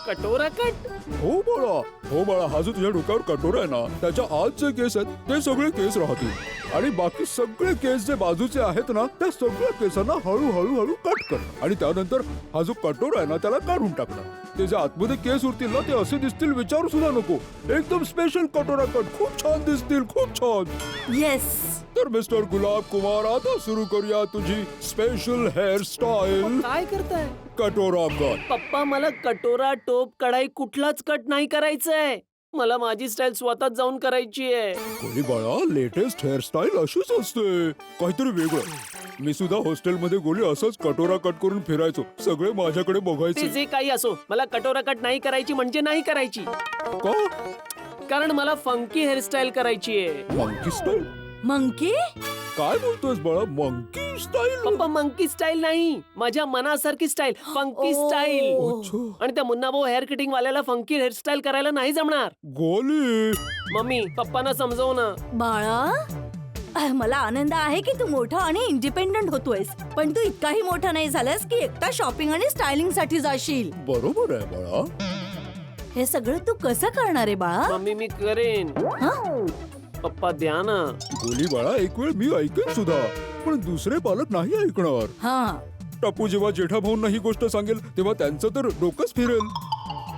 कटोरा कट? हो बाळा, हो बाळा, हा जो तुझ्या डोक्यावर कटोरा आहे ना, त्याच्या आत जे केस आहेत ते सगळे केस राहतील, आणि बाकी सगळे केस जे बाजूचे आहेत ना त्या सगळ्या केसांना हळूहळू हळू कट कर. आणि त्यानंतर हा जो कटोरा आहे ना त्याला काढून टाकणार. ते जे आतमध्ये केस उरतील ना ते असे दिसतील, विचारू सुद्धा नको. एकदम स्पेशल कटोरा कट, खूप छान दिसतील, खूप छान. येस. तर मिस्टर गुलाब कुमार, आता सुरू करूया तुझी स्पेशल हेअरस्टाईल, काय करताय? कटोरा कट. पप्पा मला कटोरा, टोप, कढाई कुठलाच कट नाही करायचंय. मला माझी स्टाईल स्वतःच जाऊन करायची आहे. गोली बाळा, लेटेस्ट हेअरस्टाईल अशीच असते, काहीतरी वेगळं. मी सुद्धा हॉस्टेलमध्ये गोली असंच कटोरा कट करून फिरायचो. सगळे माझ्याकडे ते बघायचे. जे काही असो, मला कटोरा कट नाही करायची म्हणजे नाही करायची. का? कारण मला फंकी हेअरस्टाईल करायची आहे. Monkey style? मंकी? काय बोलतोयस बाळा, मंकी स्टाईल? पप्पा, मंकी स्टाईल नाही, माझ्या मनासारखी स्टाईल, फंकी ओ. स्टाईल. अच्छा. आणि त्या मुन्नाभाऊ हेअर कटिंग वाल्याला फंकी हेअरस्टाईल करायला नाही जमणार. गोली, मम्मी पप्पांना समजव ना. बाळा, मला आनंद आहे की तू मोठा आणि इंडिपेंडंट होतोयस, पण तू इतकाही मोठा नाही झालास की एकटा शॉपिंग आणि स्टायलिंग साठी जाशील. बरोबर आहे बाळा. हे सगळं तू कसं करणार आहे बाळा? मम्मी मी करेन. हं? पप्पा द्या ना. गोली बाळा, एक वेळ मी ऐकेन सुद्धा, पण दुसरे पालक नाही ऐकणार. हा. टप्पू जेव्हा जेठा भाऊंना ही गोष्ट सांगेल तेव्हा त्यांचं तर डोकंच फिरेल.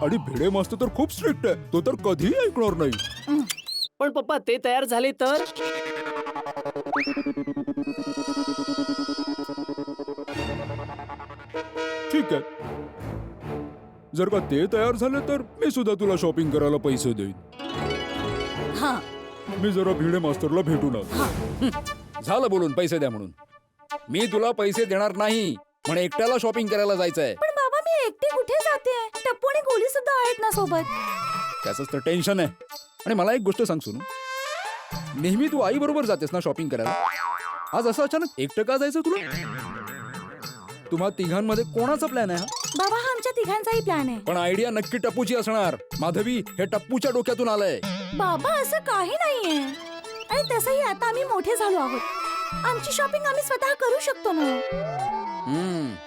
आणि भिडे मास्तर तर खूप स्ट्रिक्ट आहे, तो तर कधीही ऐकणार नाही. पण पप्पा ते तयार झाले तर? ठीक आहे, जर का ते तयार झाले तर मी सुद्धा तुला शॉपिंग करायला पैसे देईन. हा. मी जरा भिडे मास्टरला भेटून आलो. झालं बोलून पैसे द्या म्हणून. मी तुला पैसे देणार नाही, म्हणे एकट्याला शॉपिंग करायला जायचंय. पण बाबा, मी एकटी कुठे जाते? टप्पू आणि गोली सुद्धा आहेत ना सोबत. त्याच तर टेन्शन आहे. आणि मला एक गोष्ट सांग सोनू, नेहमी तू आई बरोबर जातेस ना शॉपिंग करायला, आज असं अचानक एकटं का जायचं तुला? तुम्हा तिघांमध्ये कोणाचा प्लॅन आहे हा? बाबा, हा आमच्या तिघांचाही प्लॅन आहे. पण आयडिया नक्की टप्पूची असणार. माधवी, हे टप्पूच्या डोक्यातून आलंय. बाबा, असं काही नाहीये. आणि तसंही आता आम्ही मोठे झालो आहोत. आमची शॉपिंग आम्ही स्वतः करू शकतो ना.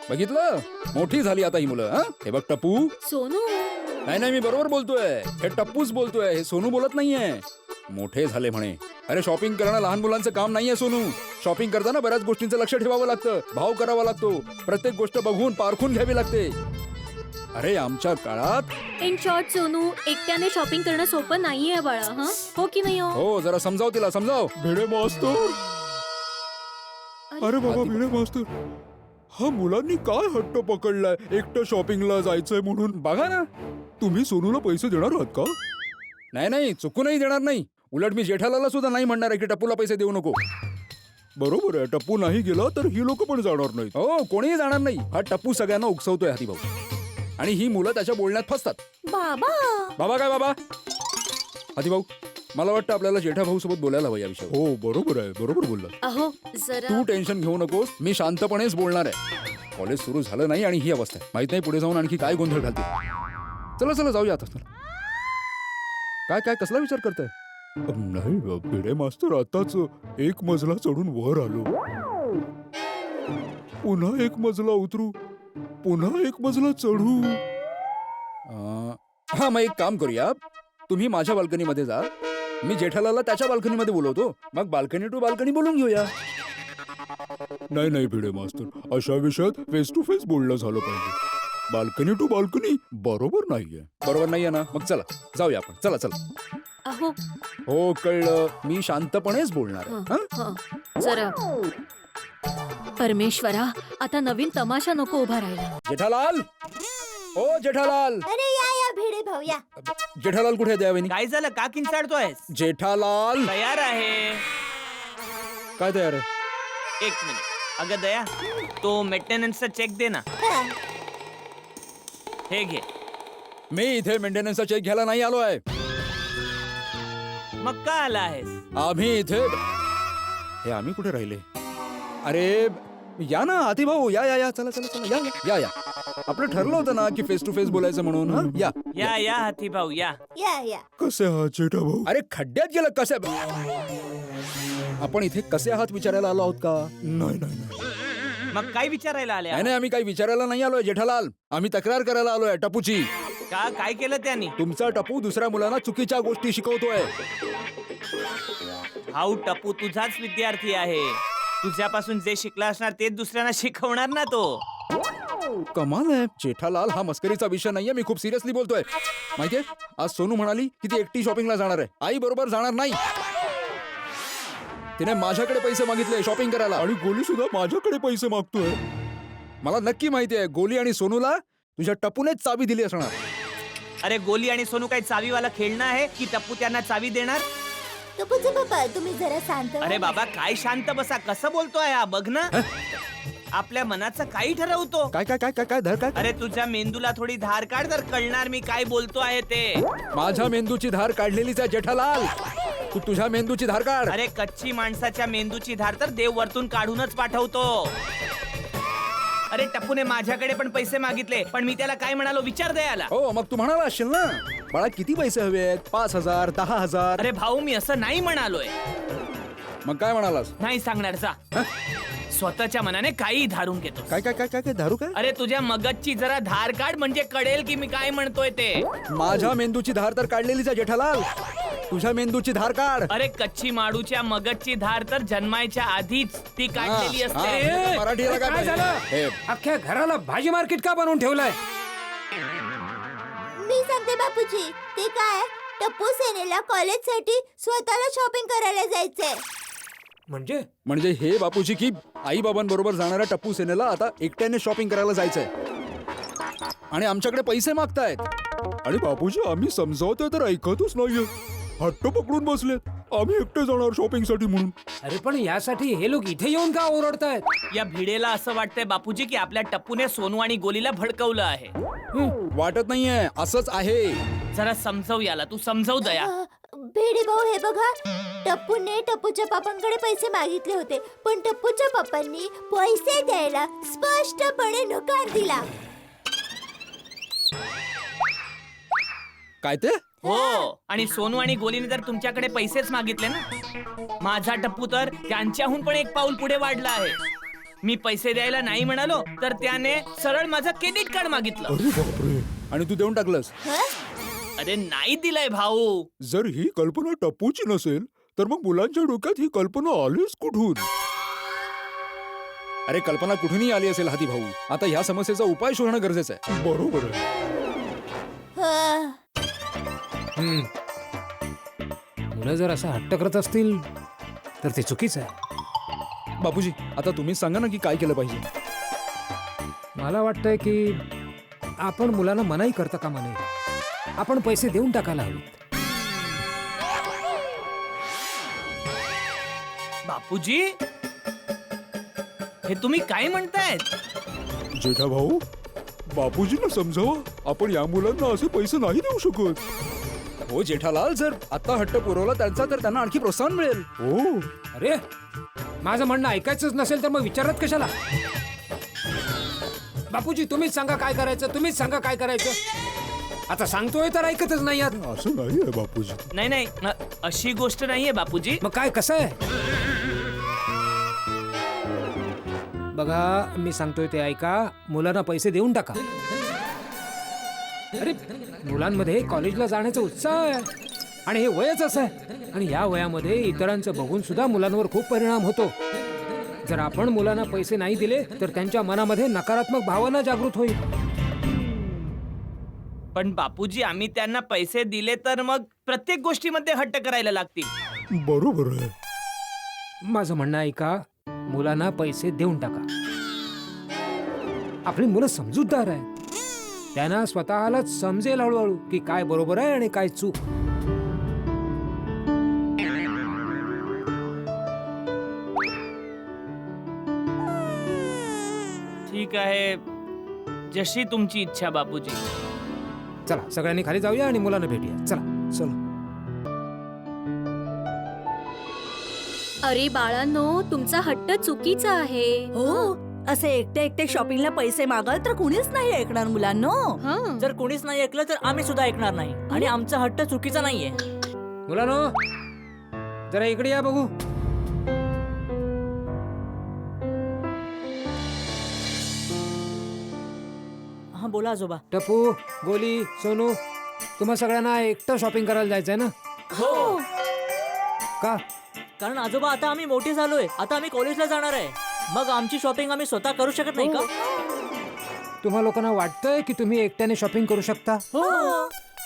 बघितलं, मोठी झाली आता ही मुलं. हे बघ टप्पू. सोनू. नाही नाही, मी बरोबर बोलतोय. हे टप्पूच बोलतोय, हे सोनू बोलत नाहीये. मोठे झाले म्हणे. अरे शॉपिंग करणं लहान मुलांचं काम नाहीये सोनू. शॉपिंग करताना बऱ्याच गोष्टींचं लक्ष ठेवावं लागतं, भाव करावा लागतो, प्रत्येक गोष्ट बघून पारखून घ्यावी लागते. अरे आमच्या काळात इन शॉर्ट सोनू, एकट्याने शॉपिंग करणं सोपं नाहीये बाळा. हं? हो की नाही? हो, जरा समजाव तिला, समजाव. भिडे मास्तर, अरे बाबा भिडे मास्तर, हा मुलांनी काय हट्ट पकडलाय एकटं शॉपिंगला जायचंय म्हणून. बघा ना, तुम्ही सोनूला पैसे देणार आहात का? नाही नाही, चुकूनही देणार नाही. उलट मी जेठालाला सुद्धा नाही म्हणणार आहे की टप्पूला पैसे देऊ नको. बरोबर आहे, टप्पू नाही गेला तर ही लोक पण जाणार नाही. हो, कोणीही जाणार नाही. हा टप्पू सगळ्यांना उकसवतोय हाती भाऊ, आणि ही मुलं त्याच्या बोलण्यात फसतात. बाबा. बाबा काय बाबा? हाती भाऊ, मला वाटतं आपल्याला जेठा भाऊ सोबत बोलायला हवं या विषयावर. हो बरोबर आहे, बरोबर बोलला. अहो जरा. तू टेन्शन घेऊ नकोस, मी शांतपणेच बोलणार आहे. कॉलेज सुरू झालं नाही आणि ही अवस्था आहे. माहित नाही पुढे जाऊन आणखी काय गोंधळ घालते. चला चला जाऊया आता. काय काय कसला विचार करताय? नाही भिडे मास्तर, आताच एक मजला चढून वर आलो, पुन्हा एक मजला उतरू, पुन्हा एक मजला चढू. हा, मग एक काम करूया, तुम्ही माझ्या बाल्कनीमध्ये जा, मी जेठालालला त्याच्या बाल्कनीमध्ये बोलवतो, मग बाल्कनी टू बाल्कनी बोलून घेऊया. नाही नाही भिडे मास्तर, अशा विषयात फेस टू फेस बोलणं झालं पाहिजे. बाल्कनी टू बाल्कनी बरोबर नाहीये ना. मग चला जाऊया आपण. चला चला. अहो हो कळलं, मी शांतपणेच बोलणार आहे. हं? हं, जरा परमेश्वरा, आता नवीन तमाशा नको उभा राहिला. जेठालाल, ओ जेठालाल. अरे या भिडे भाऊ या. जेठालाल कुठे आहे द्यावेनी? काय झालं, का किंचाळतोयस? जेठालाल तयार आहे. काय तयार आहे? एक मिनिट. अगं दया, तो मेंटेनन्सचा चेक दे ना. हा. हे घे. मी इथे मेंटेनन्सचा चेक घ्यायला नाही आलो आहे. मग का आला आहेस? आम्ही इथे, हे आम्ही कुठे राहिले? अरे या ना हाती भाऊ, या या या, चला चला चला, या या या. आपलं ठरलं होतं ना की फेस टू फेस बोलायचं म्हणून. हं? या या या हाती भाऊ या. या कसे आहात जेठा भाऊ? अरे खड्ड्यात गेलं कसे? आपण इथे कसे आहात विचारायला आलो आहोत का? नाही नाही नाही मग काय विचारायला आले? नाही, आम्ही काही विचारायला नाही आलोय जेठालाल, आम्ही तक्रार करायला आलोय टपूची. का, काय केलं त्यांनी? तुमचा टपू दुसऱ्या मुलांना चुकीच्या गोष्टी शिकवतोय. हाऊ टपू तुझाच विद्यार्थी आहे. तुझ्यापासून जे शिकला असणार तेच दुसऱ्यांना शिकवणार ना तो. कमाल आहे जेठालाल, हा मस्करीचा विषय नाहीये, मी खूप सिरियसली बोलतोय. माहितीये, आज सोनू म्हणाली की ती एकटी शॉपिंगला जाणार आहे, आई बरोबर जाणार नाही. तिने माझ्याकडे पैसे मागितले शॉपिंग करायला, आणि गोली सुद्धा माझ्याकडे पैसे मागतोय. मला नक्की माहितीये गोली आणि सोनूला तुझ्या टपूनेच चावी दिली असणार. अरे गोली आणि सोनू काही चावीवाला खेळणं आहे की टप्पू त्यांना चावी देणार? टपूचे पप्पा तुम्ही जरा शांत व्हा. अरे बाबा काय शांत बसा, कसं बोलतोय हा बघ ना. आपल्या मनाचं काही ठरवतो. काय काय काय काय काय धर काय? अरे तुझ्या मेंदूला थोडी धार काढ, तर कळणार मी काय बोलतो आहे ते. माझ्या मेंदूची धार काढलेलीच आहे जेठालाल, तू तुझ्या मेंदूची धार काढ. अरे कच्ची माणसाच्या मेंदूची धार तर देव वरतून काढूनच पाठवतो. अरे टप्पूने माझ्याकडे पण पैसे मागितले, पण मी त्याला काय म्हणालो विचार द्यायला. हो मग तू म्हणाला असशील ना, बाळा किती पैसे हवे आहेत? 5,000 10,000? अरे भाऊ मी असं नाही म्हणालोय. मग काय म्हणालास? नाही सांगणार जा. स्वतःच्या मनाने काही धारून घेतो. काय काय काय काय काय धारू काय? अरे तुझ्या मगजची जरा धार काढ, म्हणजे कळेल की मी काय म्हणतोय ते. माझ्या मेंदूची धार तर काढलेलीच आहे जेठालाल, तुझ्या मेंदूची धार काढ. अरे कच्ची माडूच्या मगजची धार तर जन्मायच्या आधीच ती काढलेली असते. मराठीला काय पाहिजे? अख्ख्या घराला भाजी मार्केट का बनवून ठेवलंय? मी सांगते बापूजी, ते काय टप्पू सेनेला कॉलेजसाठी स्वतःला शॉपिंग करायला जायचंय. म्हणजे हे बापूजी की आई बाबांबरोबर जाणाऱ्या टप्पू सेनेला आता एकट्याने शॉपिंग करायला जायचंय आणि आमच्याकडे पैसे मागतायत. आणि बापूजी आम्ही समजावतोय तर ऐकतच नाहीये, हट्ट पकडून बसलेत आम्ही एकटे जाणार शॉपिंग साठी म्हणून. अरे पण यासाठी हे लोक इथे येऊन का ओरडतायत? या भिडेला असं वाटतंय बापूजी की आपल्या टप्पूने सोनू आणि गोलीला भडकवलं आहे. वाटत नाहीये, असंच आहे. जरा समजव याला, तू समजव दया. भिडे भाऊ हे बघा, टप्पूने टप्पूच्या पप्पांकडे पैसे मागितले होते, पण टप्पूच्या पप्पांनी पैसे द्यायला स्पष्टपणे नकार दिला. काय ते? हो, आणि सोनू आणि गोलीने तर तुमच्याकडे पैसेच मागितले ना. माझा टप्पू तर त्यांच्याहून पण एक पाऊल पुढे वाढला आहे. मी पैसे द्यायला नाही म्हणालो तर त्याने सरळ माझं क्रेडिट कार्ड मागितलं. अरे बापरे, आणि तू देऊन टाकलंस? अरे नाही दिलंय भाऊ. जर ही कल्पना टप्पूची नसेल तर मग मुलांच्या डोक्यात ही कल्पना आलीच कुठून? अरे कल्पना कुठूनही आली असेल हाती भाऊ, आता ह्या समस्येचा उपाय शोधणं गरजेचं आहे. बरोबर आहे. मुलं जर असं हट्ट करत असतील तर ते चुकीचं आहे. बापूजी आता तुम्हीच सांगा ना की काय केलं पाहिजे. मला वाटतंय की आपण मुलांना मनाई करता कामा नये, आपण पैसे देऊन टाकायला हवेत. बापूजी हे तुम्ही काय म्हणतायत? जेठा भाऊ, बापूजींना समजावा, आपण या मुलांना असे पैसे नाही देऊ शकत. हो जेठालाल, जर आता हट्ट पुरवला त्यांचा तर त्यांना आणखी प्रोत्साहन मिळेल. हो. अरे माझं म्हणणं ऐकायचंच नसेल तर मग विचारत कशाला? बापूजी तुम्हीच सांगा काय करायचं, तुम्हीच सांगा काय करायचं. आता सांगतोय तर ऐकतच नाही आहात. असं नाही आहे बापूजी. नाही नाही, अशी गोष्ट नाहीये बापूजी. मग काय कसं आहे बघा, मी सांगतोय ते ऐका, मुलांना पैसे देऊन टाका. अरे मुलांमध्ये कॉलेजला जाण्याचा उत्साह आहे आणि हे वयच असं आहे. आणि या वयामध्ये इतरांचं बघून सुद्धा मुलांवर खूप परिणाम होतो. जर आपण मुलांना पैसे नाही दिले तर त्यांच्या मनामध्ये नकारात्मक भावना जागृत होईल. पण बापूजी, आम्ही त्यांना पैसे दिले तर मग प्रत्येक गोष्टीमध्ये हट्ट करायला लागतील. बरोबर आहे. माझं म्हणणं ऐका, मुलांना पैसे देऊन टाका. आपली मुलं समजूतदार आहेत. त्यांना स्वतःलाच समजेल हळूहळू की काय बरोबर आहे आणि काय चूक. ठीक आहे, जशी तुमची इच्छा बापूजी. चला सगळ्यांनी खाली जाऊया आणि मुलांना भेटूया. चला. चला. अरे बाळांनो, तुमचा हट्ट चुकीचा आहे. हो, असे एकटे एकटे शॉपिंगला पैसे मागाल तर कुणीच नाही ऐकणार मुलांनो. हं. जर कोणीच नाही ऐकलं तर आम्ही सुद्धा ऐकणार नाही. आणि आमचा हट्ट चुकीचा नाहीये. मुलांनो, जरा इकडे या बघू. हा बोला आजोबा. टपू, गोली, सोनू, तुम्हा सगळ्यांना एकटं शॉपिंग करायला जायचंय ना? हो, का? कारण आजोबा आता आम्ही मोठे झालोय. आता आम्ही कॉलेजला जाणार आहे. मग आमची शॉपिंग आम्ही स्वतः करू शकत नाही का? तुम्हा लोकांना वाटतंय की तुम्ही एकट्याने शॉपिंग करू शकता? हो.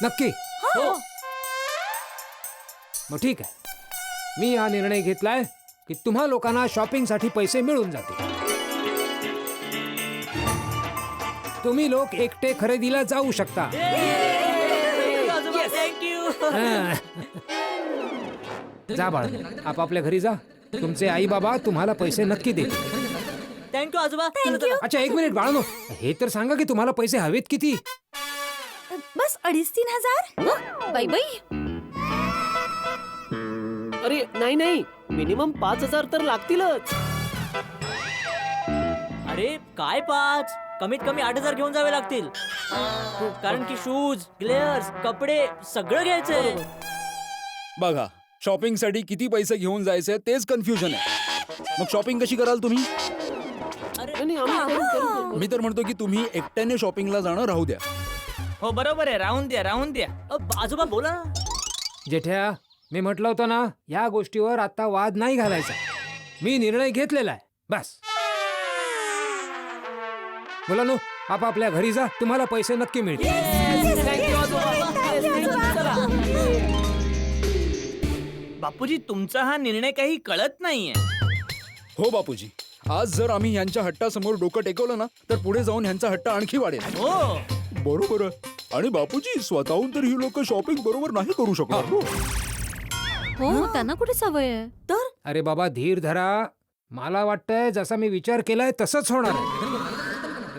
नक्की? हो. मग ठीक आहे, मी हा निर्णय घेतलाय की तुम्हा लोकांना शॉपिंगसाठी पैसे मिळून जातील. तुम्ही लोक एकटे खरेदीला जाऊ शकता. आजोबा, थँक्यू. हा. जा बाळ, आपापल्या घरी जा. तुमचे आई बाबा तुम्हाला पैसे नक्की देतील. थँक्यू आजोबा. चला, चला. अच्छा, एक मिनिट बाळांनो, हे तर सांगा की तुम्हाला पैसे हवेत किती? बस 2,500-3,000. बाई बाई, अरे नाही, मिनिमम 5,000 तर लागतीलच. अरे काय 5? कमीत कमी 8,000 घेऊन जावे लागतील. कारण की शूज, ग्लेअर्स, कपडे सगळं घ्यायचंय. बघा, शॉपिंग साठी किती पैसे घेऊन जायचे तेच कन्फ्युजन आहे. मग शॉपिंग कशी कराल तुम्ही? आणि आम्ही करू. मी तर म्हणतो की तुम्ही एकट्याने शॉपिंगला जाणं राहू द्या. हो बरोबर आहे, राहून द्या. आजोबा बोला ना. जेठ्या, मी म्हटलं होतं ना, या गोष्टीवर आता वाद नाही घालायचा. मी निर्णय घेतलेला आहे, बस. मुलांनो, आपापल्या घरी जा. तुम्हाला पैसे नक्की मिळतील. बापूजी, तुमचा हा निर्णय काही कळत नाहीये. हो बापूजी, आज जर आम्ही यांच्या हट्टासमोर डोकं टेकवलं ना तर पुढे जाऊन यांचा हट्ट आणखी वाढेल. हो. बरोबर आहे. आणि बापूजी, स्वतःहून तर ही लोक शॉपिंग बरोबर नाही करू शकणार. हो, त्यांना कुठे सवय आहे? तर अरे बाबा, धीर धरा. मला वाटतंय जसा मी विचार केलाय तसंच होणार आहे.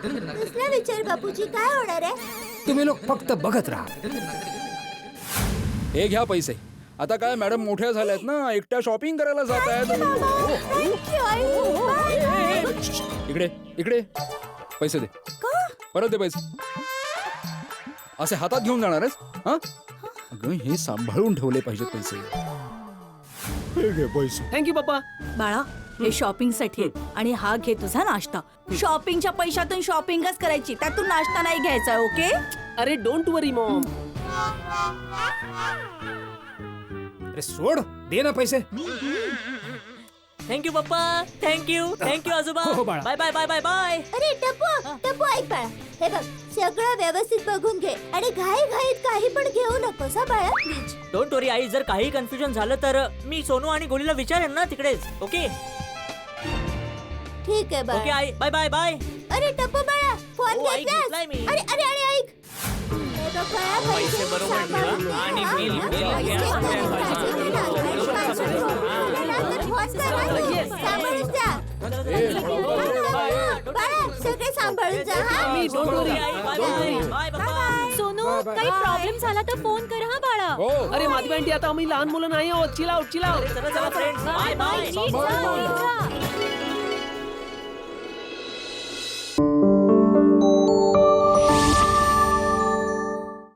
कसला विचार बापूजी, काय होणार आहे? तुम्ही लोक फक्त बघत राहा. हे घ्या पैसे. आता काय मॅडम मोठ्या झाल्यात ना, एकट्या शॉपिंग करायला जात आहेत. इकडे इकडे पैसे दे. परत दे पैसे. असे हातात घेऊन जाणार आहेस? हा? अगं, हे सांभाळून ठेवले पाहिजेत पैसे. हे घे पैसे. थँक्यू पप्पा. बाळा, हे शॉपिंग साठी आणि हा घे तुझा नाश्ता. शॉपिंगच्या पैशातून शॉपिंगच करायची, त्यातून नाश्ता नाही घ्यायचा. ओके? अरे डोंट वरी मॉम. अरे सोड, दे ना पैसे. थँक्यू पप्पा. थँक्यू आजोबा. हो, बाळा. Bye bye bye bye bye. अरे टप्पू ऐक बाळा. हे बघ, सगळं व्यवस्थित बघून घे आणि घाईत काही पण घेऊ नकोस हा बाळा, प्लीज. Don't worry I. जर काही कन्फ्युजन झालं तर मी सोनू आणि गोलीला विचारेन ना तिकडेच. ओके? ठीक आहे ओके बाळा. आई. Bye bye bye. अरे टप्पू बाळा, फोन हो, आई, घेतलास? घेतलाय मी. अरे अरे अरे ऐक. हे बघ बाळा, पैसे बरोबर सांभाळून ठेवा. घे, आणि हा? बिल हा? घ्या. सांभाळून जा. बाळा, सगळे सांभाळून जा हा. मी don't worry. Bye bye. Bye bye. Sonu, bye. काही प्रॉब्लेम झाला तर फोन कर हा बाळा. हो. अरे माधवी आंटी, आता आम्ही लहान मुलं नाही आहोत. Chill out. चला चला फ्रेंड्स. Bye bye. नीट जा.